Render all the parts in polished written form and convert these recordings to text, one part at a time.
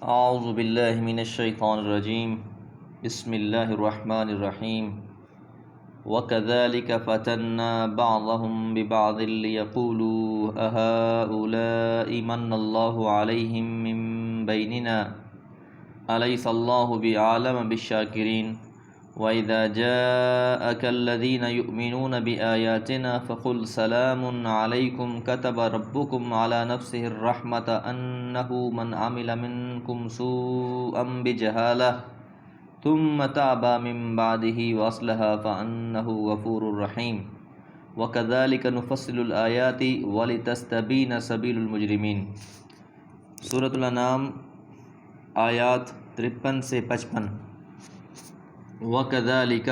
اعوذ باللہ من الشیطان الرجیم بسم اللہ الرحمن الرحیم وَكَذَلِكَ فَتَنَّا بَعْضَهُمْ بِبَعْضٍ لِيَقُولُوا أَهَؤُلَاءِ مَنَّ اللَّهُ عَلَيْهِمْ مِنْ بَيْنِنَا أَلَيْسَ اللَّهُ بِأَعْلَمَ بِالشَّاكِرِينَ وَإِذَا جَاءَكَ الَّذِينَ يُؤْمِنُونَ بِآيَاتِنَا فَقُلْ سَلَامٌ عَلَيْكُمْ كَتَبَ رَبُّكُمْ عَلَى نَفْسِهِ الرَّحْمَةَ أَنَّهُ مَنْ عَمِلَ مِنْكُمْ سُوءًا بِجَهَالَةٍ ثم تاب من بعده وأصلح فأنه غفور رحيم وكذلك نفصل الآيات ولتستبين سبيل المجرمين۔ سورۃ الانعام آیات 53 سے 55۔ وَكَذَلِكَ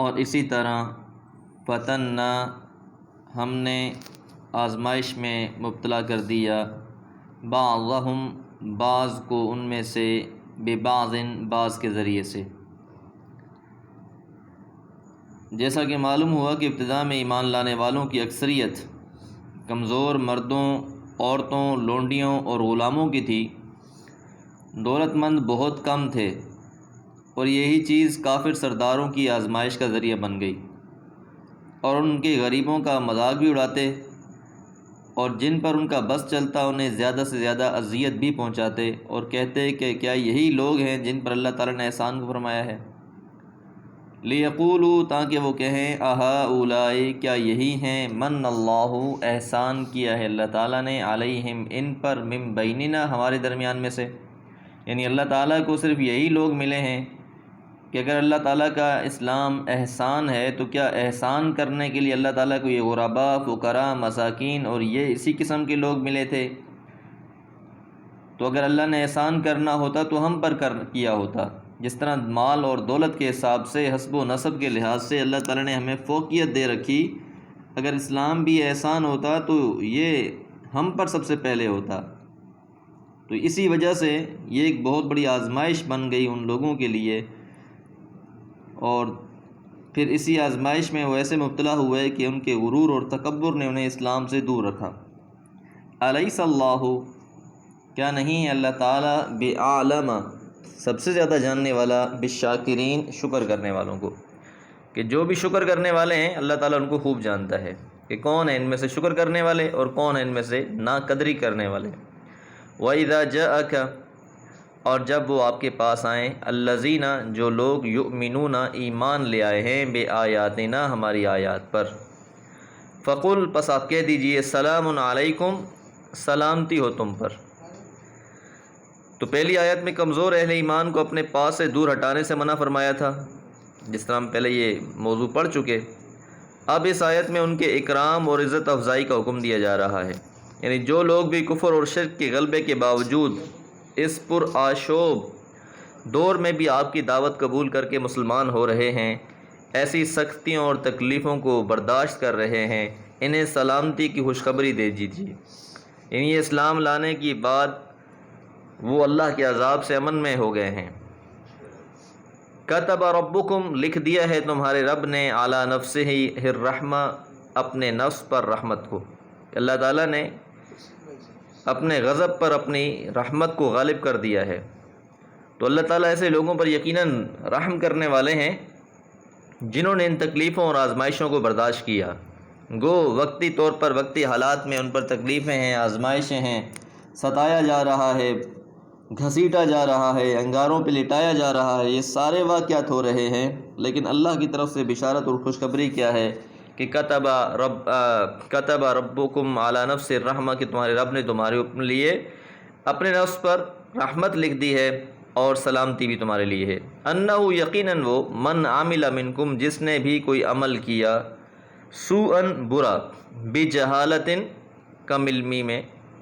اور اسی طرح فتننا ہم نے آزمائش میں مبتلا کر دیا بعضهم بعض کو ان میں سے ببعض بعض کے ذریعے سے۔ جیسا کہ معلوم ہوا کہ ابتدا میں ایمان لانے والوں کی اکثریت کمزور مردوں، عورتوں، لونڈیوں اور غلاموں کی تھی، دولت مند بہت کم تھے، اور یہی چیز کافر سرداروں کی آزمائش کا ذریعہ بن گئی، اور ان کے غریبوں کا مذاق بھی اڑاتے، اور جن پر ان کا بس چلتا انہیں زیادہ سے زیادہ اذیت بھی پہنچاتے، اور کہتے کہ کیا یہی لوگ ہیں جن پر اللہ تعالیٰ نے احسان کو فرمایا ہے۔ لیقولوا تاکہ وہ کہیں اہؤلاء کیا یہی ہیں من اللہ احسان کیا ہے اللہ تعالیٰ نے علیہم ان پر من بیننا ہمارے درمیان میں سے، یعنی اللہ تعالیٰ کو صرف یہی لوگ ملے ہیں کہ اگر اللہ تعالیٰ کا اسلام احسان ہے تو کیا احسان کرنے کے لیے اللہ تعالیٰ کو یہ غرباء، فقراء، مساکین اور یہ اسی قسم کے لوگ ملے تھے؟ تو اگر اللہ نے احسان کرنا ہوتا تو ہم پر کیا ہوتا، جس طرح مال اور دولت کے حساب سے، حسب و نسب کے لحاظ سے اللہ تعالیٰ نے ہمیں فوقیت دے رکھی، اگر اسلام بھی احسان ہوتا تو یہ ہم پر سب سے پہلے ہوتا۔ تو اسی وجہ سے یہ ایک بہت بڑی آزمائش بن گئی ان لوگوں کے لیے، اور پھر اسی آزمائش میں وہ ایسے مبتلا ہوئے کہ ان کے غرور اور تکبر نے انہیں اسلام سے دور رکھا۔ الیس اللہ کیا نہیں ہے اللہ تعالیٰ بعالم سب سے زیادہ جاننے والا بالشاکرین شکر کرنے والوں کو، کہ جو بھی شکر کرنے والے ہیں اللہ تعالیٰ ان کو خوب جانتا ہے کہ کون ہے ان میں سے شکر کرنے والے اور کون ہے ان میں سے ناقدری کرنے والے۔ وَإِذَا جَاءَكَ اور جب وہ آپ کے پاس آئیں الذین جو لوگ یؤمنون ایمان لے آئے ہیں بے آیاتنا ہماری آیات پر، فقل پس آپ کہہ دیجئے سلام علیکم سلامتی ہو تم پر۔ تو پہلی آیت میں کمزور اہل ایمان کو اپنے پاس سے دور ہٹانے سے منع فرمایا تھا، جس طرح ہم پہلے یہ موضوع پڑھ چکے۔ اب اس آیت میں ان کے اکرام اور عزت افزائی کا حکم دیا جا رہا ہے، یعنی جو لوگ بھی کفر اور شرک کے غلبے کے باوجود اس پر آشوب دور میں بھی آپ کی دعوت قبول کر کے مسلمان ہو رہے ہیں، ایسی سختیوں اور تکلیفوں کو برداشت کر رہے ہیں، انہیں سلامتی کی خوشخبری دے دیجیے، یعنی یہ اسلام لانے کی بعد وہ اللہ کے عذاب سے امن میں ہو گئے ہیں۔ کتب ربکم لکھ دیا ہے تمہارے رب نے علی نفسہ الرحمہ اپنے نفس پر رحمت کو، اللہ تعالیٰ نے اپنے غضب پر اپنی رحمت کو غالب کر دیا ہے۔ تو اللہ تعالیٰ ایسے لوگوں پر یقیناً رحم کرنے والے ہیں جنہوں نے ان تکلیفوں اور آزمائشوں کو برداشت کیا، گو وقتی طور پر وقتی حالات میں ان پر تکلیفیں ہیں، آزمائشیں ہیں، ستایا جا رہا ہے، گھسیٹا جا رہا ہے، انگاروں پہ لٹایا جا رہا ہے، یہ سارے واقعات ہو رہے ہیں، لیکن اللہ کی طرف سے بشارت اور خوشخبری کیا ہے کہ کتب ربکم علی نفس الرحمہ کہ تمہارے رب نے تمہارے لیے اپنے نفس پر رحمت لکھ دی ہے اور سلامتی بھی تمہارے لیے ہے۔ انہ یقیناً وہ من عامل منکم جس نے بھی کوئی عمل کیا سوءً برا بجہالت کم علمی میں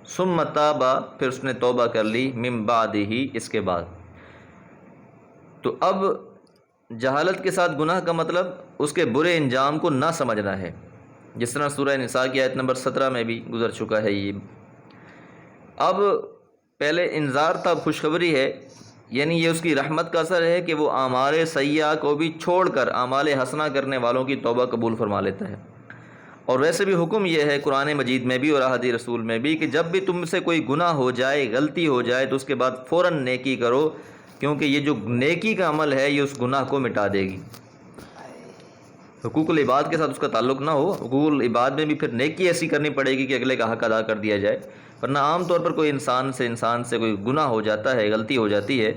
ثم تاب پھر اس نے توبہ کر لی من بعدہ اس کے بعد۔ تو اب جہالت کے ساتھ گناہ کا مطلب اس کے برے انجام کو نہ سمجھنا ہے، جس طرح سورہ نساء کی آیت نمبر 17 میں بھی گزر چکا ہے یہ۔ اب پہلے انذار تھا، اب خوشخبری ہے، یعنی یہ اس کی رحمت کا اثر ہے کہ وہ اعمال سیئہ کو بھی چھوڑ کر اعمال حسنہ کرنے والوں کی توبہ قبول فرما لیتا ہے۔ اور ویسے بھی حکم یہ ہے قرآن مجید میں بھی اور احادیث رسول میں بھی کہ جب بھی تم سے کوئی گناہ ہو جائے، غلطی ہو جائے، تو اس کے بعد فوراً نیکی کرو، کیونکہ یہ جو نیکی کا عمل ہے یہ اس گناہ کو مٹا دے گی۔ حقوق العباد کے ساتھ اس کا تعلق نہ ہو، حقوق العباد میں بھی پھر نیکی ایسی کرنی پڑے گی کہ اگلے کا حق ادا کر دیا جائے، ورنہ عام طور پر کوئی انسان سے کوئی گناہ ہو جاتا ہے، غلطی ہو جاتی ہے،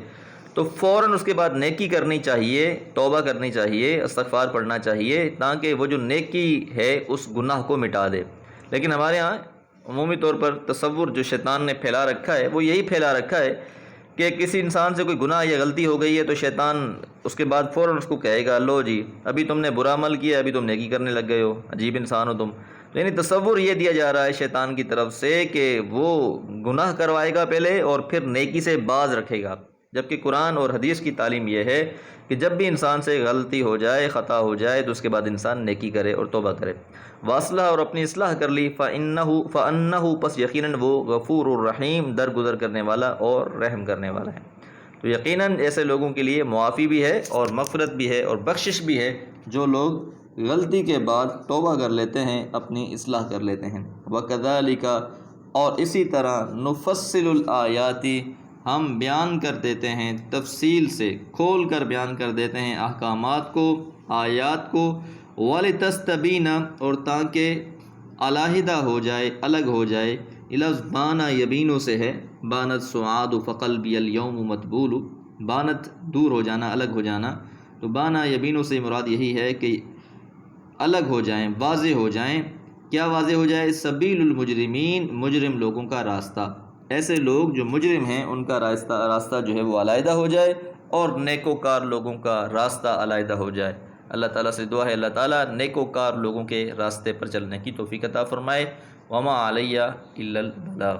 تو فوراً اس کے بعد نیکی کرنی چاہیے، توبہ کرنی چاہیے، استغفار پڑھنا چاہیے، تاکہ وہ جو نیکی ہے اس گناہ کو مٹا دے۔ لیکن ہمارے ہاں عمومی طور پر تصور جو شیطان نے پھیلا رکھا ہے وہ یہی پھیلا رکھا ہے کہ کسی انسان سے کوئی گناہ یا غلطی ہو گئی ہے تو شیطان اس کے بعد فوراً اس کو کہے گا، لو جی ابھی تم نے برا عمل کیا، ابھی تم نیکی کرنے لگ گئے ہو، عجیب انسان ہو تم۔ یعنی تصور یہ دیا جا رہا ہے شیطان کی طرف سے کہ وہ گناہ کروائے گا پہلے اور پھر نیکی سے باز رکھے گا، جبکہ قرآن اور حدیث کی تعلیم یہ ہے کہ جب بھی انسان سے غلطی ہو جائے، خطا ہو جائے، تو اس کے بعد انسان نیکی کرے اور توبہ کرے، واصلہ اور اپنی اصلاح کر لی، فَإِنَّهُ پس یقیناً وہ غفور الرحیم درگزر کرنے والا اور رحم کرنے والا ہے۔ تو یقیناً ایسے لوگوں کے لیے معافی بھی ہے اور مغفرت بھی ہے اور بخشش بھی ہے جو لوگ غلطی کے بعد توبہ کر لیتے ہیں، اپنی اصلاح کر لیتے ہیں۔ وَكَذَلِكَ اور اسی طرح نُفَصِّلُ الْآيَاتِ ہم بیان کر دیتے ہیں، تفصیل سے کھول کر بیان کر دیتے ہیں احکامات کو، آیات کو، وَلِتَسْتَبِينَ اور تاکہ علیحدہ ہو جائے، الگ ہو جائے، لفظ بانا یبینو سے ہے، بانت سعاد فقلبی الیوم مطبول، بانت دور ہو جانا، الگ ہو جانا، تو بانا یبینو سے مراد یہی ہے کہ الگ ہو جائیں، واضح ہو جائیں۔ کیا واضح ہو جائے؟ سبیل المجرمین مجرم لوگوں کا راستہ، ایسے لوگ جو مجرم ہیں ان کا راستہ جو ہے وہ علیحدہ ہو جائے اور نیکوکار لوگوں کا راستہ علیحدہ ہو جائے۔ اللہ تعالیٰ سے دعا ہے اللہ تعالیٰ نیکوکار لوگوں کے راستے پر چلنے کی توفیق عطا فرمائے۔ وما علیہ الا البلاغ۔